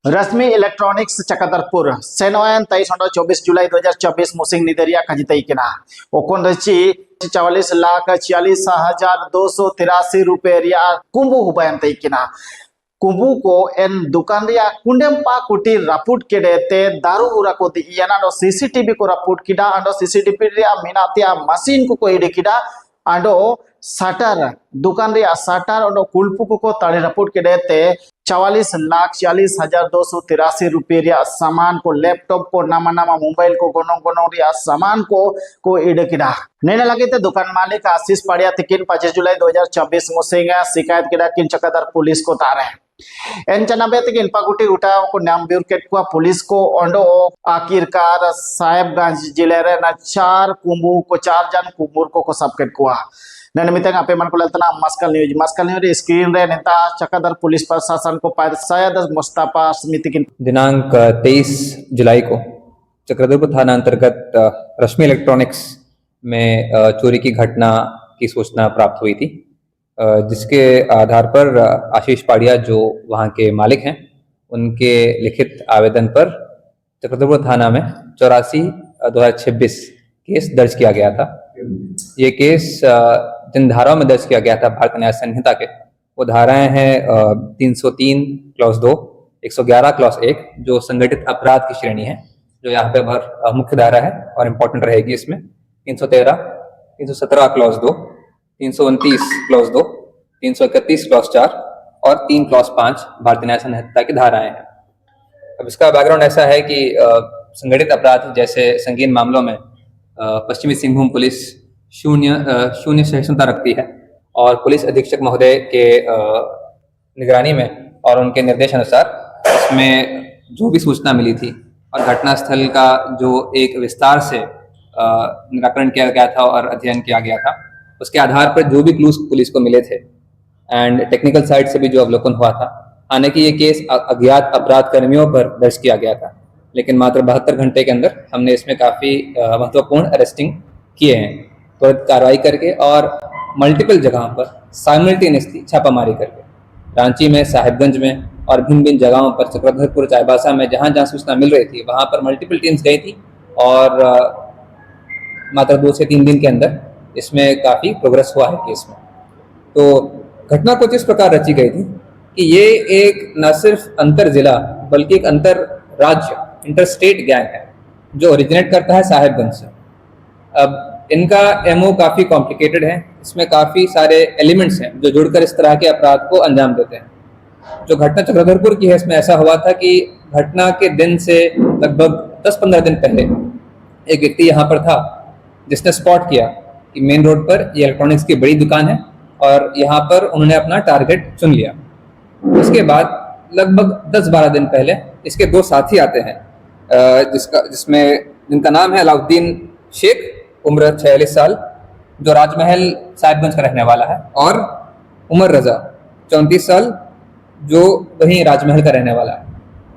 रश्मि electronics Chakradharpur सेनोयन 23 जुलाई 2024 मुसिंग निदरिया खजितई किना ओकोन रची 44,46,283 रुपए रिया कुंबू हुबयन तई किना कुंबू को एन दुकान रिया कुंडेम पा कुटी रापुट केडेते दारू उरा को दियाना नो सीसीटीवी को रापुट किडा अंडो सीसीटीवी रिया मिनातिया मशीन को इडे किडा अंडो साटर दुकान रिया साटर अंडो कुलपु को ताड़े रापुट केडेते 44,46,283 रुपये रिया सामान को लैपटॉप को नामा नामा मोबाइल को गोनों गोनों रिया सामान को इडकिड़ा नेने लगे थे दुकान मालिक आशीष पाड़िया तिकिन 25 जुलाई 2024 मुसिंगा शिकायत किड़ा किन चक्रधर पुलिस को तारे एन चनाबे तिकिन पाकुटी उठा को नाम ब्यूरकेट को पुलिस को ओंडो आखिरकार साहेबगंज जिले रे न 4 कुंबू को 4 जन कुंबूर को सबकेट को नैन मितें आपे मन को लेतना मस्कल न्यूज स्क्रीन रे नेता चक्रधर पुलिस प्रशासन को पाद सैयद मुस्तफा समिति की दिनांक 23 जुलाई को चक्रधरपुर थाना अंतर्गत रश्मि इलेक्ट्रॉनिक्स में चोरी की घटना की सूचना प्राप्त हुई थी, जिसके आधार पर आशीष पाड़िया जो वहां के मालिक हैं उनके लिखित आवेदन पर चक्रधरपुर थाना में 84/2026 केस दर्ज किया गया था। ये केस जिन धाराओं में दर्ज किया गया था भारतीय न्याय संहिता के, वो धाराएं हैं 303 क्लॉज 2, 111 क्लॉज 1 जो संगठित अपराध की श्रेणी है, जो यहाँ पे मुख्य धारा है और इम्पोर्टेंट रहेगी इसमें। 313, 317 क्लॉज 2, 329 क्लॉज 2, 331 क्लॉज 4 और 3 क्लॉज 5 भारतीय न्याय संहिता की धाराएं हैं। अब इसका बैकग्राउंड ऐसा है कि संगठित अपराध जैसे संगीन मामलों में पश्चिमी सिंहभूम पुलिस शून्य सहिष्णुता रखती है और पुलिस अधीक्षक महोदय के निगरानी में और उनके निर्देश अनुसार इसमें जो भी सूचना मिली थी और घटनास्थल का जो एक विस्तार से निराकरण किया गया था और अध्ययन किया गया था, उसके आधार पर जो भी क्लूज पुलिस को मिले थे एंड टेक्निकल साइड से भी जो अवलोकन हुआ था, हालांकि ये केस अज्ञात अपराध कर्मियों पर दर्ज किया गया था, लेकिन मात्र 72 घंटे के अंदर हमने इसमें काफ़ी महत्वपूर्ण अरेस्टिंग किए हैं, त्वरित कार्रवाई करके और मल्टीपल जगहों पर साइमल्टेनियसली छापामारी करके रांची में, साहिबगंज में और भिन्न भिन्न जगहों पर, चक्रधरपुर, चाईबासा में जहाँ जहाँ सूचना मिल रही थी वहाँ पर मल्टीपल टीम्स गई थी और मात्र 2 से 3 दिन के अंदर इसमें काफ़ी प्रोग्रेस हुआ है केस में। तो घटना कुछ इस प्रकार रची गई थी कि ये एक न सिर्फ अंतर जिला बल्कि एक अंतर राज्य इंटरस्टेट गैंग है जो ओरिजिनेट करता है साहिबगंज से। अब इनका एमओ काफ़ी कॉम्प्लिकेटेड है, इसमें काफ़ी सारे एलिमेंट्स हैं जो जुड़कर इस तरह के अपराध को अंजाम देते हैं। जो घटना चक्रधरपुर की है, इसमें ऐसा हुआ था कि घटना के दिन से लगभग 10-15 दिन पहले एक व्यक्ति यहाँ पर था जिसने स्पॉट किया कि मेन रोड पर ये इलेक्ट्रॉनिक्स की बड़ी दुकान है और यहाँ पर उन्होंने अपना टारगेट चुन लिया। उसके बाद लगभग 10-12 दिन पहले इसके 2 साथी आते हैं जिनका नाम है अलाउद्दीन शेख, उम्र 46 साल, जो राजमहल साहिबगंज का रहने वाला है, और उमर रजा 34 साल, जो वहीं राजमहल का रहने वाला है।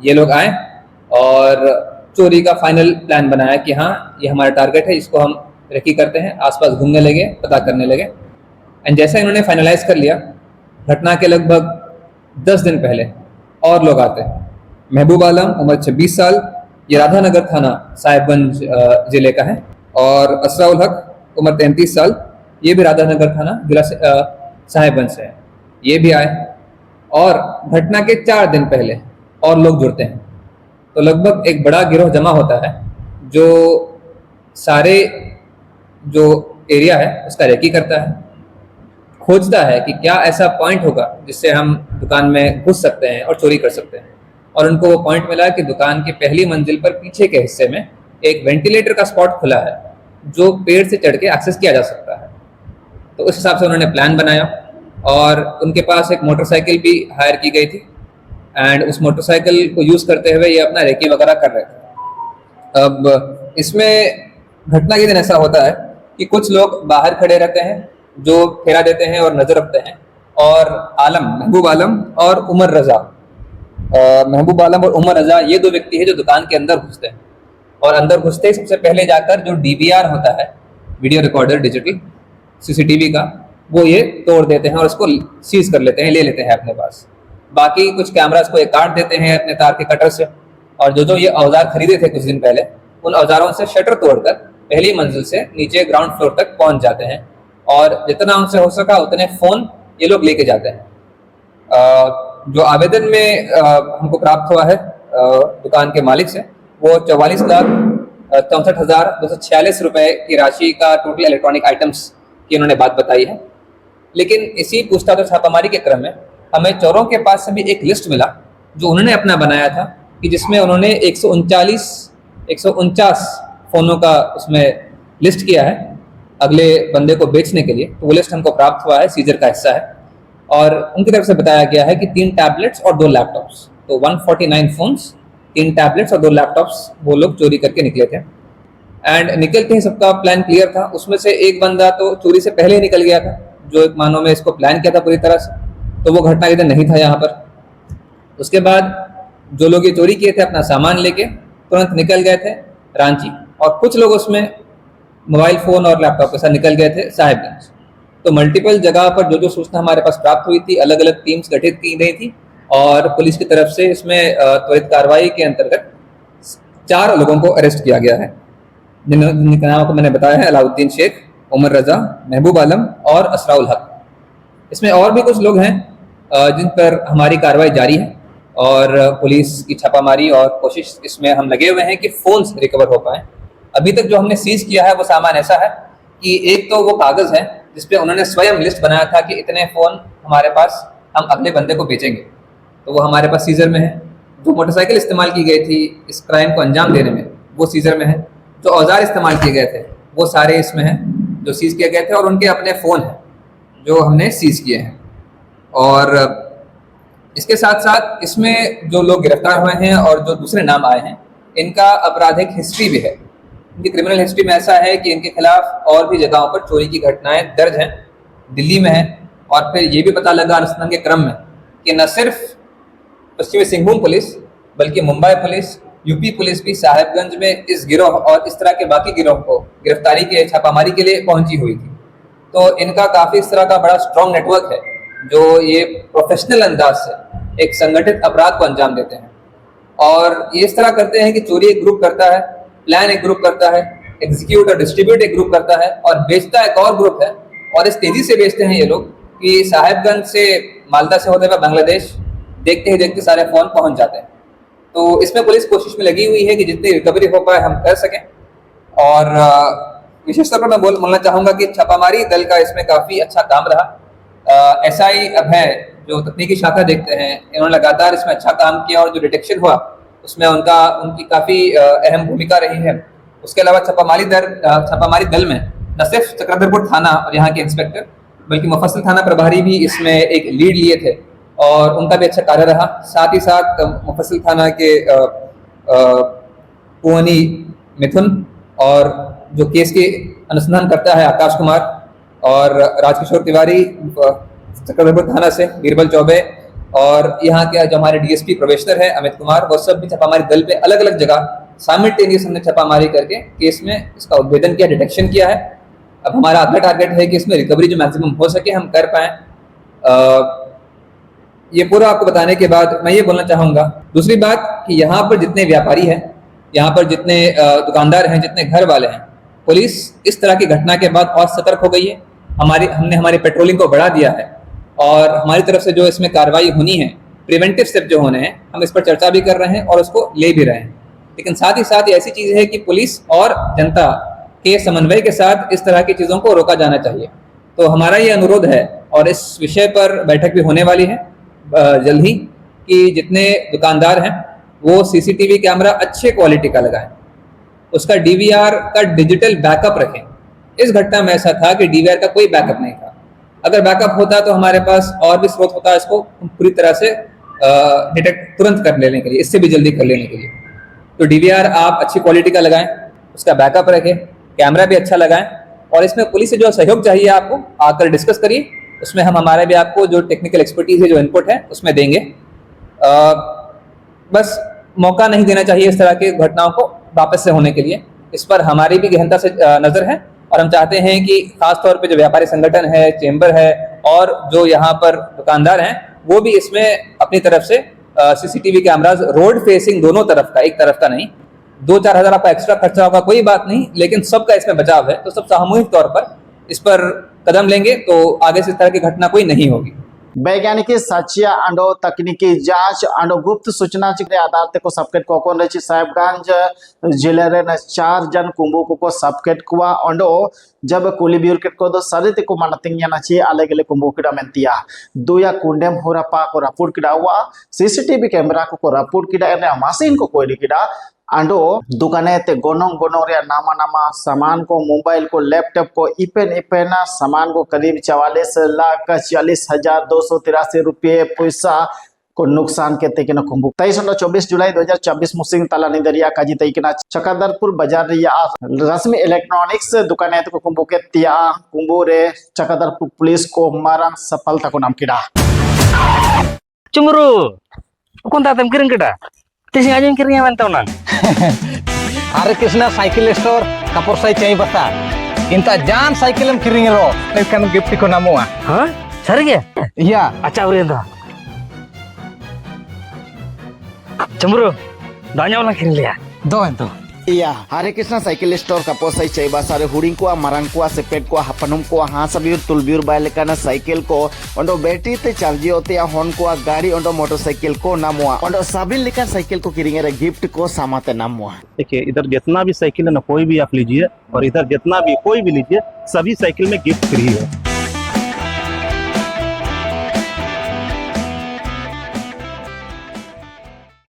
ये लोग आए और चोरी का फाइनल प्लान बनाया कि हाँ ये हमारा टारगेट है, इसको हम रेकी करते हैं। आसपास घूमने लगे, पता करने लगे एंड जैसा इन्होंने फाइनलाइज कर लिया, घटना के लगभग 10 दिन पहले और लोग आते हैं। महबूब आलम उम्र 26 साल, ये राधानगर थाना साहिबगंज जिले का है, और असराउल हक उम्र 33 साल, ये भी राधानगर थाना जिला साहिबगंज से है। ये भी आए और घटना के 4 दिन पहले और लोग जुड़ते हैं। तो लगभग एक बड़ा गिरोह जमा होता है जो सारे जो एरिया है उसका रेकी करता है, खोजता है कि क्या ऐसा पॉइंट होगा जिससे हम दुकान में घुस सकते हैं और चोरी कर सकते हैं। और उनको वो पॉइंट मिला कि दुकान की पहली मंजिल पर पीछे के हिस्से में एक वेंटिलेटर का स्पॉट खुला है जो पेड़ से चढ़ के एक्सेस किया जा सकता है। तो उस हिसाब से उन्होंने प्लान बनाया और उनके पास एक मोटरसाइकिल भी हायर की गई थी एंड उस मोटरसाइकिल को यूज़ करते हुए ये अपना रेकी वगैरह कर रहे थे। अब इसमें घटना के दिन ऐसा होता है कि कुछ लोग बाहर खड़े रहते हैं जो फेरा देते हैं और नज़र रखते हैं, और महबूब आलम और उमर रजा, महबूब आलम और उमर रजा ये 2 व्यक्ति हैं जो दुकान के अंदर घुसते हैं और अंदर घुसते ही सबसे पहले जाकर जो DVR होता है, वीडियो रिकॉर्डर डिजिटल CCTV का, वो ये तोड़ देते हैं और उसको सीज कर लेते हैं, ले लेते हैं अपने पास। बाकी कुछ कैमरास को ये काट देते हैं अपने तार के कटर से, और जो ये औजार खरीदे थे कुछ दिन पहले, उन औजारों से शटर तोड़कर पहली मंजिल से नीचे ग्राउंड फ्लोर तक पहुंच जाते हैं, और जितना उनसे हो सका उतने फ़ोन ये लोग लेके जाते हैं। जो आवेदन में हमको प्राप्त हुआ है दुकान के मालिक से, वो 44,64,246 रुपए की राशि का टोटल इलेक्ट्रॉनिक आइटम्स की उन्होंने बात बताई है। लेकिन इसी पूछताछ और छापामारी के क्रम में हमें चोरों के पास से भी एक लिस्ट मिला जो उन्होंने अपना बनाया था, कि जिसमें उन्होंने 149 फ़ोनों का उसमें लिस्ट किया है अगले बंदे को बेचने के लिए। तो वो लिस्ट हमको प्राप्त हुआ है, सीजर का हिस्सा है, और उनकी तरफ से बताया गया है कि 3 टैबलेट्स और 2 लैपटॉप्स, तो 149 फ़ोन्स, 3 टैबलेट्स और 2 लैपटॉप्स वो लोग चोरी करके निकले थे। एंड निकलते ही सबका प्लान क्लियर था। उसमें से एक बंदा तो चोरी से पहले ही निकल गया था, जो एक मानो में इसको प्लान किया था पूरी तरह से, तो वो घटना के दिन नहीं था यहाँ पर। उसके बाद जो लोग ये चोरी किए थे अपना सामान लेके तुरंत निकल गए थे रांची, और कुछ लोग उसमें मोबाइल फ़ोन और लैपटॉप के साथ निकल गए थे साहिबगंज। तो मल्टीपल जगह पर जो सूचना हमारे पास प्राप्त हुई थी, अलग अलग टीम्स गठित की गई थी, और पुलिस की तरफ से इसमें त्वरित कार्रवाई के अंतर्गत 4 लोगों को अरेस्ट किया गया है, जिनके नाम को मैंने बताया है अलाउद्दीन शेख, उमर रजा, महबूब आलम और असराउल हक। इसमें और भी कुछ लोग हैं जिन पर हमारी कार्रवाई जारी है, और पुलिस की छापामारी और कोशिश इसमें हम लगे हुए हैं कि फ़ोन्स रिकवर हो पाएँ। अभी तक जो हमने सीज़ किया है वो सामान ऐसा है कि एक तो वो कागज़ है जिस पे उन्होंने स्वयं लिस्ट बनाया था कि इतने फ़ोन हमारे पास हम अगले बंदे को बेचेंगे, तो वो हमारे पास सीज़र में है। जो मोटरसाइकिल इस्तेमाल की गई थी इस क्राइम को अंजाम देने में, वो सीज़र में है। जो औजार इस्तेमाल किए गए थे वो सारे इसमें हैं जो सीज़ किए गए थे, और उनके अपने फ़ोन हैं जो हमने सीज़ किए हैं। और इसके साथ साथ इसमें जो लोग गिरफ्तार हुए हैं और जो दूसरे नाम आए हैं, इनका आपराधिक हिस्ट्री भी है। इनकी क्रिमिनल हिस्ट्री में ऐसा है कि इनके खिलाफ और भी जगहों पर चोरी की घटनाएं दर्ज हैं, दिल्ली में है। और फिर ये भी पता लगा अनुसंधान के क्रम में कि न सिर्फ पश्चिमी सिंहभूम पुलिस बल्कि मुंबई पुलिस, यूपी पुलिस भी साहिबगंज में इस गिरोह और इस तरह के बाकी गिरोह को गिरफ्तारी के छापामारी के लिए पहुंची हुई थी। तो इनका काफ़ी इस तरह का बड़ा स्ट्रॉन्ग नेटवर्क है जो ये प्रोफेशनल अंदाज से एक संगठित अपराध को अंजाम देते हैं। और ये इस तरह करते हैं कि चोरी एक ग्रुप करता है, प्लान एक ग्रुप करता है, एग्जीक्यूट और डिस्ट्रीब्यूट एक ग्रुप करता है, और बेचता एक और ग्रुप है। और इस तेज़ी से बेचते हैं ये लोग कि साहिबगंज से मालदा से होते हुए बांग्लादेश देखते ही देखते सारे फ़ोन पहुंच जाते हैं। तो इसमें पुलिस कोशिश में लगी हुई है कि जितनी रिकवरी हो पाए हम कर सकें। और विशेष तौर पर मैं बोलना चाहूँगा कि छापामारी दल का इसमें काफ़ी अच्छा काम रहा। SI अभय जो तकनीकी शाखा देखते हैं, इन्होंने लगातार इसमें अच्छा काम किया, और जो डिटेक्शन हुआ उसमें उनकी काफ़ी अहम भूमिका रही है। उसके अलावा छापामारी दल में न सिर्फ चक्रधरपुर थाना और यहाँ के इंस्पेक्टर बल्कि मुफस्सिल थाना प्रभारी भी इसमें एक लीड लिए थे, और उनका भी अच्छा कार्य रहा। साथ ही साथ मुफस्सिल थाना के पुवनी मिथुन, और जो केस के अनुसंधान करता है आकाश कुमार, और राजकिशोर तिवारी चक्रधरपुर थाना से बीरबल चौबे, और यहाँ के जो हमारे DSP प्रोबेशनर है अमित कुमार, वो सब भी छापामारी दल पे अलग अलग जगह साइमल्टेनियस हमने छापामारी करके केस में इसका उद्भेदन किया, डिटेक्शन किया है। अब हमारा अगला टारगेट है कि इसमें रिकवरी जो मैक्सिमम हो सके हम कर पाएँ। ये पूरा आपको बताने के बाद मैं ये बोलना चाहूँगा, दूसरी बात कि यहाँ पर जितने व्यापारी हैं, यहाँ पर जितने दुकानदार हैं, जितने घर वाले हैं, पुलिस इस तरह की घटना के बाद और सतर्क हो गई है। हमने हमारी पेट्रोलिंग को बढ़ा दिया है, और हमारी तरफ से जो इसमें कार्रवाई होनी है, प्रिवेंटिव स्टेप जो होने हैं, हम इस पर चर्चा भी कर रहे हैं और उसको ले भी रहे हैं। लेकिन साथ ही साथ ये ऐसी चीज़ है कि पुलिस और जनता के समन्वय के साथ इस तरह की चीज़ों को रोका जाना चाहिए। तो हमारा ये अनुरोध है, और इस विषय पर बैठक भी होने वाली है जल्द ही, कि जितने दुकानदार हैं वो CCTV कैमरा अच्छे क्वालिटी का लगाएं, उसका DVR का डिजिटल बैकअप रखें। इस घटना में ऐसा था कि DVR का कोई बैकअप नहीं था। अगर बैकअप होता तो हमारे पास और भी स्रोत होता इसको पूरी तरह से डिटेक्ट तुरंत कर लेने के लिए, इससे भी जल्दी कर लेने के लिए। तो DVR आप अच्छी क्वालिटी का लगाएं, उसका बैकअप रखें, कैमरा भी अच्छा लगाएं, और इसमें पुलिस से जो सहयोग चाहिए आपको आकर डिस्कस करिए। उसमें हम हमारे भी आपको जो टेक्निकल एक्सपर्टीज है, जो इनपुट है, उसमें देंगे। बस मौका नहीं देना चाहिए इस तरह की घटनाओं को वापस से होने के लिए। इस पर हमारी भी गहनता से नज़र है, और हम चाहते हैं कि खास तौर पे जो व्यापारी संगठन है, चेंबर है, और जो यहाँ पर दुकानदार हैं, वो भी इसमें अपनी तरफ से सीसीटीवी कैमराज रोड फेसिंग दोनों तरफ का, एक तरफ का नहीं। 2-4 हज़ार आपका एक्स्ट्रा खर्चा होगा कोई बात नहीं, लेकिन सबका इसमें बचाव है, तो सब सामूहिक तौर पर इस पर कदम लेंगे तो आगे से इस तरह की घटना कोई नहीं होगी। वैज्ञानिक सचिया अंडो तकनीकी जांच अंडो गुप्त सूचना के आधार ते को सबकेट कोकोन रही साहेबगंज जिले रे 4 जन कुंभू को सबकेट कुआ अंडो जब कुलीबियर के को दो सरित को मानतिंग याना ची आले गले कुंभू किडा मेंतिया दुया कुंडेम होरापा को रपूट किडा हुआ सीसीटीवी कैमरा को रपूट किडा एने मशीन को कोई किडा अंडो दुकाने ते गोनोंग गोनोंग रे नामा नामा सामान को मोबाइल को लैपटॉप को इपेन इपेना सामान को करीब 44,40,283 रुपये पैसा को नुकसान के तेकिना कुंभू 23 जुलाई 2024 मुसिंग तला निदरिया काजी तेकिना चकदरपुर बाजार रिया रश्मि इलेक्ट्रॉनिक्स दुकाने को कुंभू के तिया कुंभू रे चकदरपुर पुलिस को मारंग सफलता को नाम किडा Cemburu. Kung tatem kiring kita. Tising aja yang kiringnya mantau nang. Hare Krishna Cycle Store kapor saya cai bata. Inta jan cycle em kiring lo. Kan gift ko namu ah. Hah? Sari ya? Iya. Acha uri ento. Cemburu. Danya ulang kiring liya. Do ento. iya Hare Krishna Cycle Store ka posai chaiba sare huring ko marang ko sepet ko hapanum ko ha sabiur tulbiur baile kana cycle ko ondo battery te charge hote ya hon ko गाड़ी ondo motorcycle को नामुआ ondo साबिन लेकर cycle को किरिंगे रे gift को सामाते नामुआ। देखिए इधर जितना भी साइकिल है ना कोई भी आप लीजिए और इधर जितना भी कोई भी लीजिए सभी साइकिल में गिफ्ट फ्री है।